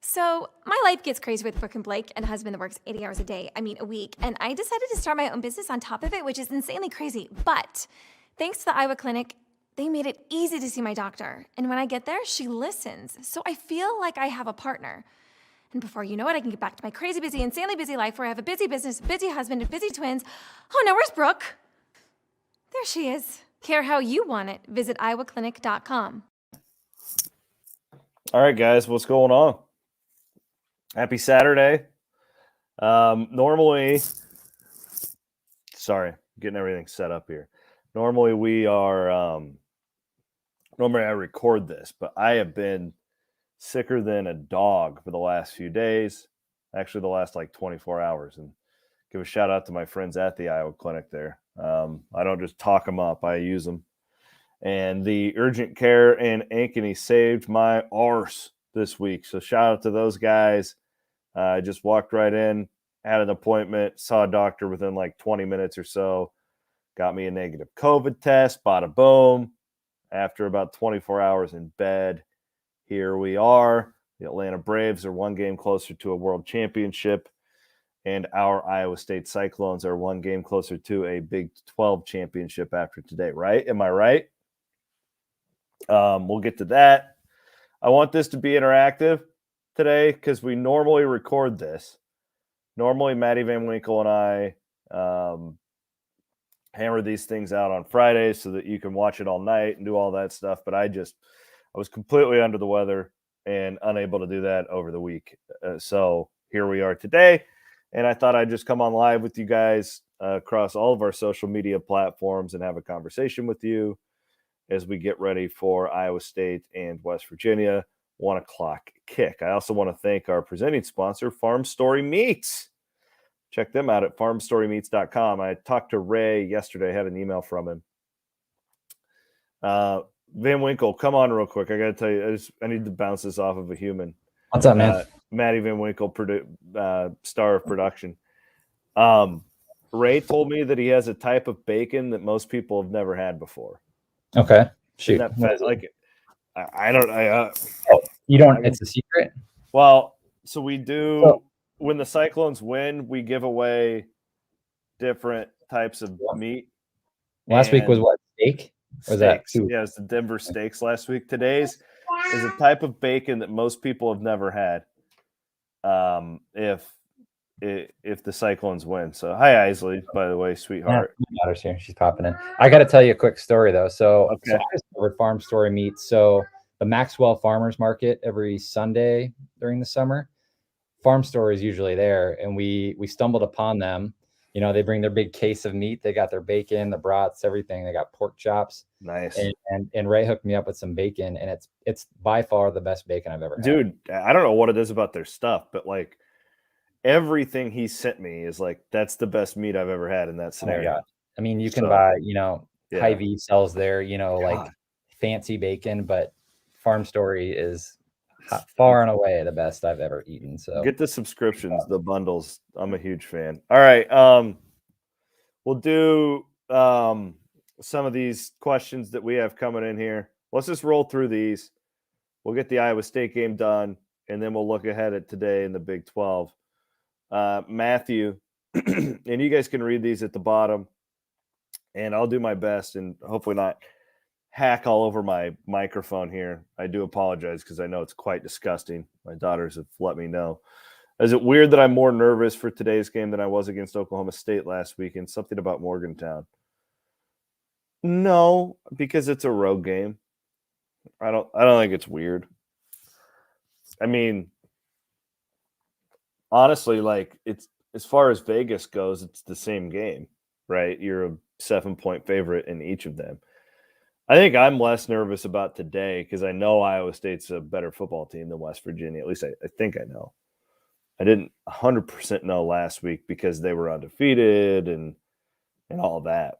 So my life gets crazy with Brooke and Blake and a husband that works 80 hours a week. And I decided to start my own business on top of it, which is insanely crazy. But thanks to the Iowa Clinic, they made it easy to see my doctor. And when I get there, she listens. So I feel like I have a partner. And before you know it, I can get back to my crazy, busy, insanely busy life where I have a busy business, busy husband, and busy twins. Oh no, where's Brooke? There she is. Care how you want it. Visit iowaclinic.com. All right, guys, what's going on? Happy Saturday. Normally, getting everything set up here. Normally we are, normally I record this, but I have been sicker than a dog for the last few days, actually the last like 24 hours. And give a shout out to my friends at the Iowa Clinic there. I don't just talk them up, I use them. And the urgent care in Ankeny saved my arse this week. So shout out to those guys. I just walked right in, had an appointment, saw a doctor within like 20 minutes or so, got me a negative COVID test, bada boom. After about 24 hours in bed, here we are. The Atlanta Braves are one game closer to a world championship, and our Iowa State Cyclones are one game closer to a Big 12 championship after today, right? Am I right? We'll get to that. I want this to be interactive today because we normally record this. Normally, Maddie Van Winkle and I hammer these things out on Fridays so that you can watch it all night and do all that stuff. But I was completely under the weather and unable to do that over the week. So here we are today. And I thought I'd just come on live with you guys across all of our social media platforms and have a conversation with you as we get ready for Iowa State and West Virginia. 1 o'clock kick. I also want to thank our presenting sponsor, Farm Story Meats. Check them out at farmstorymeats.com. I talked to Ray yesterday. I had an email from him. Van Winkle, come on real quick. I got to tell you, I need to bounce this off of a human. What's up, man? Maddie Van Winkle, star of production. Ray told me that he has a type of bacon that most people have never had before. Okay, shoot. You don't. It's a secret. Well, so we do when the Cyclones win, we give away different types of meat. Last week was what, steak? Or that? Yeah, it's the Denver steaks last week. Today's is a type of bacon that most people have never had. If the Cyclones win. So hi Isley, by the way, sweetheart. My daughter's here. She's popping in. I got to tell you a quick story though. So I discovered Farm Story Meats. So the Maxwell Farmers Market every Sunday during the summer. Farm Story is usually there, and we stumbled upon them. You know, they bring their big case of meat. They got their bacon, the brats, everything. They got pork chops. Nice. And Ray hooked me up with some bacon, and it's by far the best bacon I've ever had. Dude, I don't know what it is about their stuff, but like everything he sent me is like that's the best meat I've ever had in that scenario. I mean, you can buy, Hy-Vee sells their, like fancy bacon, but Farm Story is far and away the best I've ever eaten. So get the subscriptions, the bundles. I'm a huge fan. All right. We'll do some of these questions that we have coming in here. Let's just roll through these. We'll get the Iowa State game done, and then we'll look ahead at today in the Big 12. Matthew, and you guys can read these at the bottom, and I'll do my best and hopefully not hack all over my microphone here. I do apologize because I know it's quite disgusting. My daughters have let me know. Is it weird that I'm more nervous for today's game than I was against Oklahoma State last week? And something about Morgantown. No, because it's a road game. I don't think it's weird. I mean, honestly, like it's as far as Vegas goes, it's the same game, right? You're a 7-point favorite in each of them. I think I'm less nervous about today because I know Iowa State's a better football team than West Virginia. At least I think I know. I didn't 100% know last week because they were undefeated and all that.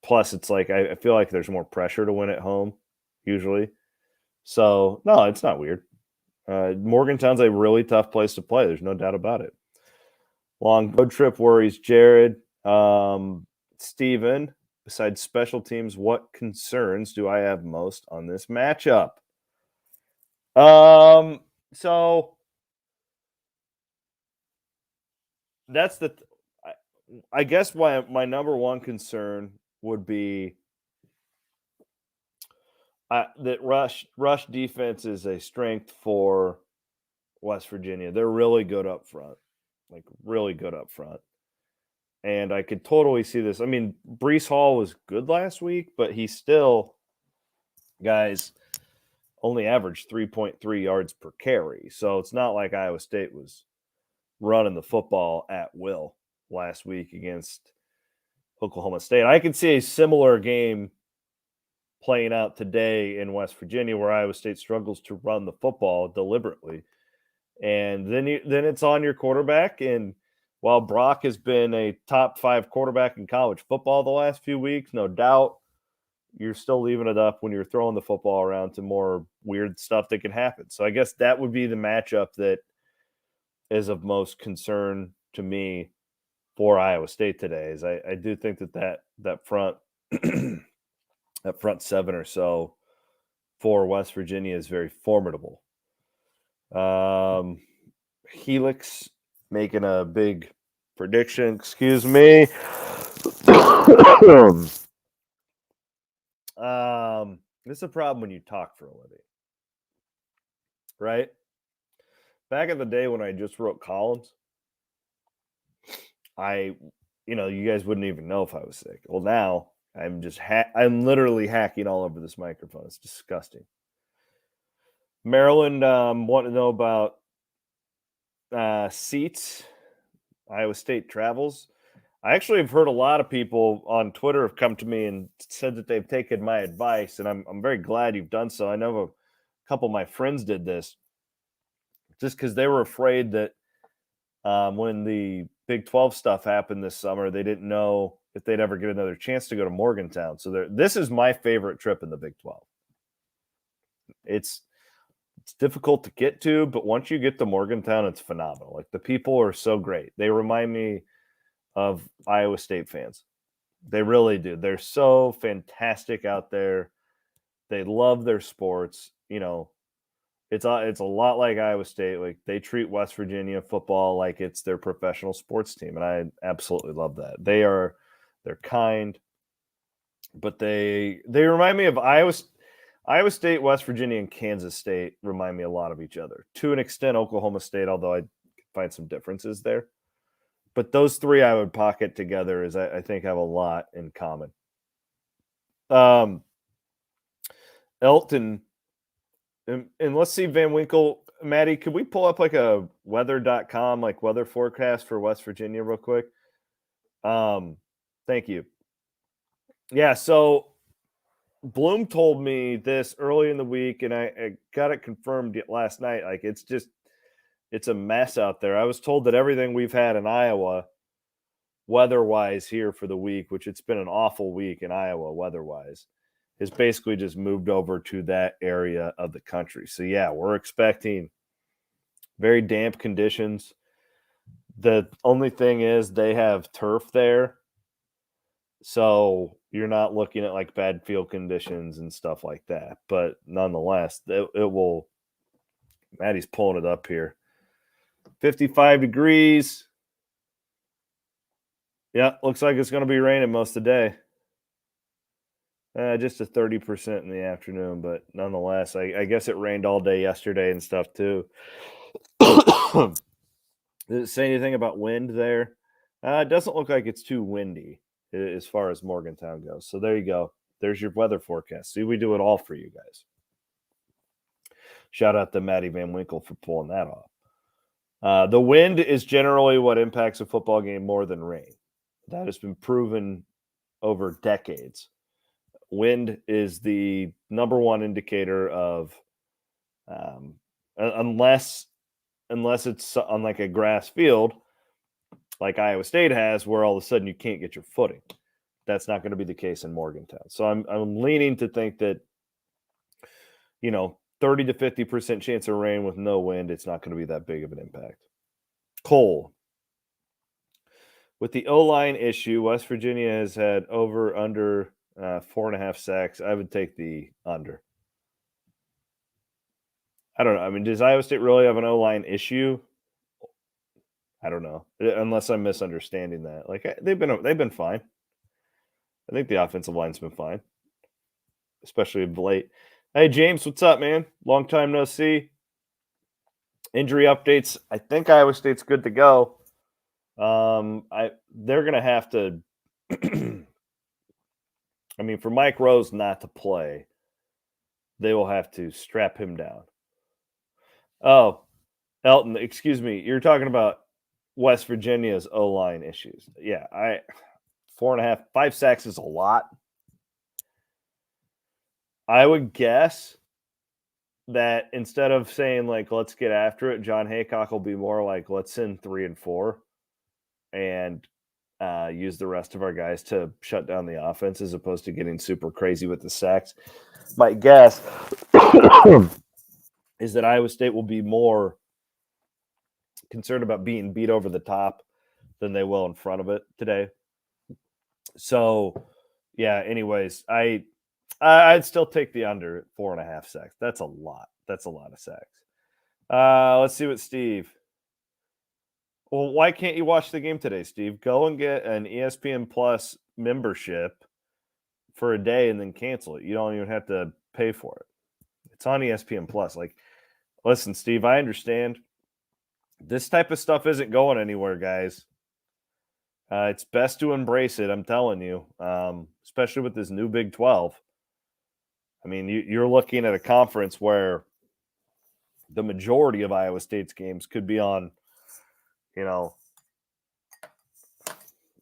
Plus, it's like I feel like there's more pressure to win at home usually. So, no, it's not weird. Morgantown's a really tough place to play. There's no doubt about it. Long road trip worries Jared. Steven, besides special teams, what concerns do I have most on this matchup? So that's I guess my number one concern would be that rush defense is a strength for West Virginia. They're really good up front, like really good up front. And I could totally see this. I mean, Brees Hall was good last week, but he still, guys, only averaged 3.3 yards per carry. So it's not like Iowa State was running the football at will last week against Oklahoma State. I could see a similar game playing out today in West Virginia where Iowa State struggles to run the football deliberately. And then it's on your quarterback. And while Brock has been a top 5 quarterback in college football the last few weeks, no doubt, you're still leaving it up when you're throwing the football around to more weird stuff that can happen. So I guess that would be the matchup that is of most concern to me for Iowa State today. Is I do think that front that front 7 or so for West Virginia is very formidable. Helix making a big prediction. Excuse me. This is a problem when you talk for a living, right? Back in the day when I just wrote columns, you guys wouldn't even know if I was sick. Well, now I'm just I'm literally hacking all over this microphone. It's disgusting. Maryland want to know about seats. Iowa State travels. I actually have heard a lot of people on Twitter have come to me and said that they've taken my advice, and I'm very glad you've done so. I know a couple of my friends did this just because they were afraid that when the Big 12 stuff happened this summer, they didn't know if they'd ever get another chance to go to Morgantown. So this is my favorite trip in the Big 12. It's difficult to get to, but once you get to Morgantown, it's phenomenal. Like, the people are so great. They remind me of Iowa State fans. They really do. They're so fantastic out there. They love their sports. It's a lot like Iowa State. Like, they treat West Virginia football like it's their professional sports team, and I absolutely love that. They're kind, but they remind me of Iowa State, West Virginia, and Kansas State remind me a lot of each other. To an extent, Oklahoma State, although I find some differences there. But those three I would pocket together as I think have a lot in common. Elton, and let's see, Van Winkle. Maddie, could we pull up like a weather.com, like weather forecast for West Virginia real quick? Thank you. Yeah, so Bloom told me this early in the week, and I got it confirmed last night. Like, it's a mess out there. I was told that everything we've had in Iowa weather-wise here for the week, which it's been an awful week in Iowa weather-wise, has basically just moved over to that area of the country. So, yeah, we're expecting very damp conditions. The only thing is they have turf there, so you're not looking at like bad field conditions and stuff like that. But nonetheless, it will – Maddie's pulling it up here. 55 degrees. Yeah, looks like it's going to be raining most of the day. Just a 30% in the afternoon, but nonetheless, I guess it rained all day yesterday and stuff too. Does it say anything about wind there? It doesn't look like it's too windy as far as Morgantown goes. So there you go. There's your weather forecast. See, we do it all for you guys. Shout out to Maddie Van Winkle for pulling that off. The wind is generally what impacts a football game more than rain. That has been proven over decades. Wind is the number one indicator of, unless it's on like a grass field, like Iowa State has, where all of a sudden you can't get your footing. That's not going to be the case in Morgantown. So I'm leaning to think that, 30 to 50% chance of rain with no wind, it's not going to be that big of an impact. Cole. With the O-line issue, West Virginia has had under 4.5 sacks. I would take the under. I don't know. I mean, does Iowa State really have an O-line issue? I don't know, unless I'm misunderstanding that. Like they've been fine. I think the offensive line's been fine, especially of late. Hey James, what's up, man? Long time no see. Injury updates. I think Iowa State's good to go. They're gonna have to. I mean, for Mike Rose not to play, they will have to strap him down. Oh, Elton, excuse me. You're talking about West Virginia's O-line issues. Yeah, 4.5, 5 sacks is a lot. I would guess that instead of saying like let's get after it, John Haycock will be more like let's send 3 and 4 and use the rest of our guys to shut down the offense as opposed to getting super crazy with the sacks. My guess is that Iowa State will be more concerned about being beat over the top than they will in front of it today. So, yeah, anyways, I'd still take the under at 4.5 sacks. That's a lot. That's a lot of sacks. Let's see what Steve. Well, why can't you watch the game today, Steve? Go and get an ESPN Plus membership for a day and then cancel it. You don't even have to pay for it. It's on ESPN Plus. Like, listen, Steve, I understand. This type of stuff isn't going anywhere, guys. It's best to embrace it, I'm telling you, especially with this new Big 12. I mean, you're looking at a conference where the majority of Iowa State's games could be on,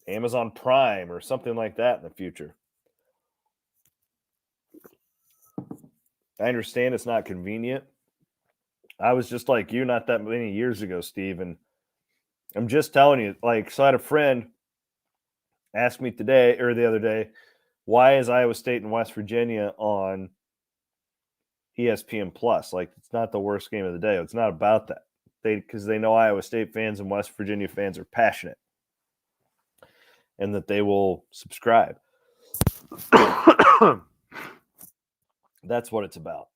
Amazon Prime or something like that in the future. I understand it's not convenient. I was just like you not that many years ago, Steve, and I'm just telling you, like, so I had a friend ask me today or the other day, why is Iowa State and West Virginia on ESPN Plus? Like, it's not the worst game of the day. It's not about that. Because they know Iowa State fans and West Virginia fans are passionate and that they will subscribe. That's what it's about.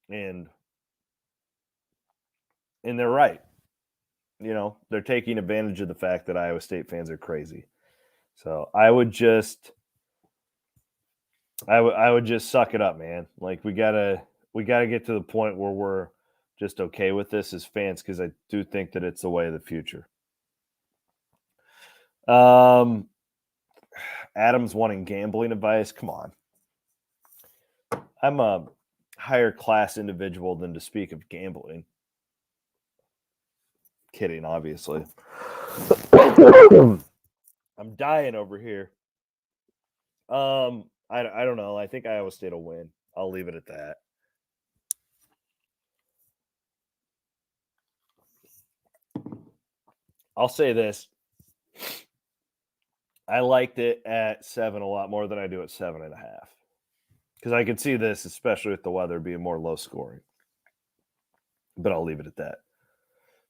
And they're right. They're taking advantage of the fact that Iowa State fans are crazy. So I would just suck it up, man. Like we gotta get to the point where we're just okay with this as fans, because I do think that it's the way of the future. Adam's wanting gambling advice. Come on. I'm a higher class individual than to speak of gambling. Kidding, obviously. I'm dying over here. I don't know. I think Iowa State will win. I'll leave it at that. I'll say this. I liked it at 7 a lot more than I do at 7.5. Because I could see this, especially with the weather, being more low scoring. But I'll leave it at that.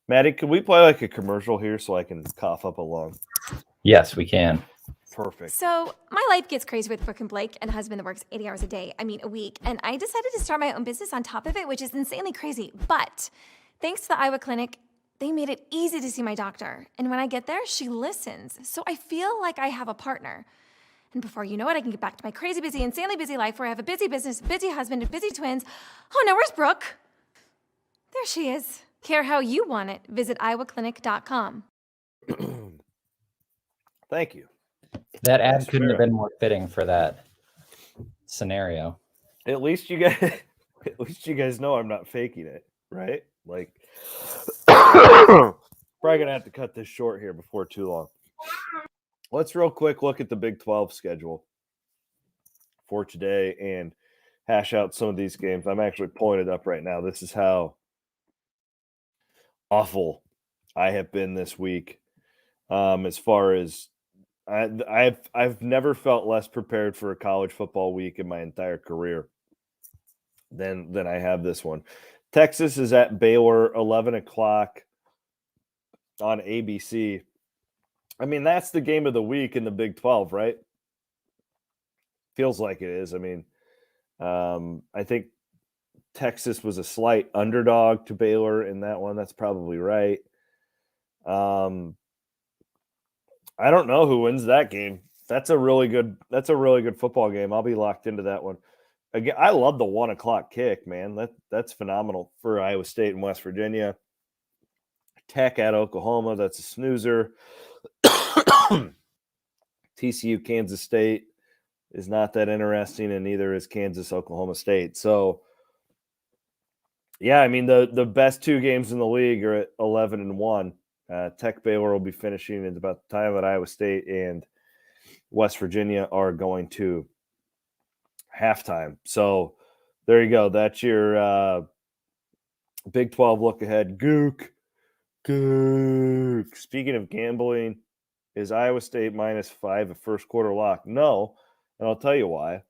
Maddie, could we play like a commercial here so I can cough up a lung? Yes, we can. Perfect. So my life gets crazy with Brooke and Blake and husband that works 80 hours a day. I mean, a week. And I decided to start my own business on top of it, which is insanely crazy. But thanks to the Iowa Clinic, they made it easy to see my doctor. And when I get there, she listens. So I feel like I have a partner. And before you know it, I can get back to my crazy, busy, insanely busy life where I have a busy business, busy husband, and busy twins. Oh no, where's Brooke? There she is. Care how you want it. Visit iowaclinic.com. Thank you. That ad couldn't have been more fitting for that scenario. At least you guys know I'm not faking it, right? Like, probably gonna have to cut this short here before too long. Let's real quick look at the Big 12 schedule for today and hash out some of these games. I'm actually pulling it up right now. This is how awful I have been this week. As far as I've never felt less prepared for a college football week in my entire career than I have this one. Texas is at Baylor, 11 o'clock on ABC. I mean, that's the game of the week in the Big 12, right? Feels like it is. I mean, I think Texas was a slight underdog to Baylor in that one. That's probably right. I don't know who wins that game. That's a really good football game. I'll be locked into that one. Again, I love the 1 o'clock kick, man. That's phenomenal for Iowa State and West Virginia. Tech at Oklahoma, that's a snoozer. TCU, Kansas State is not that interesting, and neither is Kansas, Oklahoma State. So, yeah, I mean, the best 2 games in the league are at 11-1. Tech Baylor will be finishing at about the time that Iowa State and West Virginia are going to halftime. So there you go. That's your Big 12 look ahead. Gook. Speaking of gambling, is Iowa State -5 a first quarter lock? No, and I'll tell you why.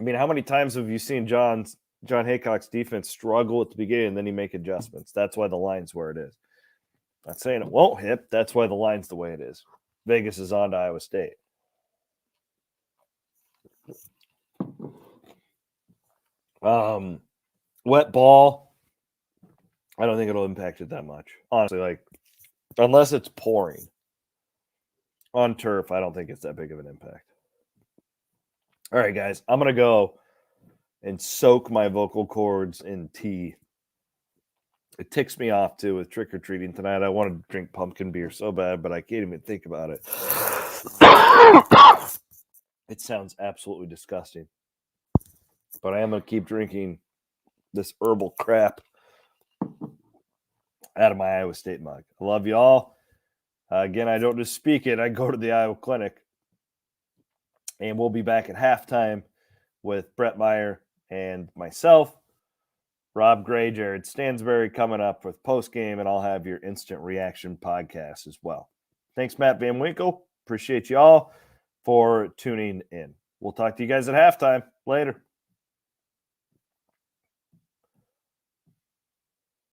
I mean, how many times have you seen John Haycock's defense struggle at the beginning and then he make adjustments? That's why the line's where it is. Not saying it won't hit. That's why the line's the way it is. Vegas is on to Iowa State. Wet ball. I don't think it'll impact it that much. Honestly, like, unless it's pouring on turf, I don't think it's that big of an impact. All right, guys, I'm going to go and soak my vocal cords in tea. It ticks me off, too, with trick-or-treating tonight. I wanted to drink pumpkin beer so bad, but I can't even think about it. It sounds absolutely disgusting. But I am going to keep drinking this herbal crap out of my Iowa State mug. I love you all. Again, I don't just speak it. I go to the Iowa Clinic. And we'll be back at halftime with Brett Meyer and myself. Rob Gray, Jared Stansberry coming up with postgame, and I'll have your instant reaction podcast as well. Thanks, Matt Van Winkle. Appreciate you all for tuning in. We'll talk to you guys at halftime. Later.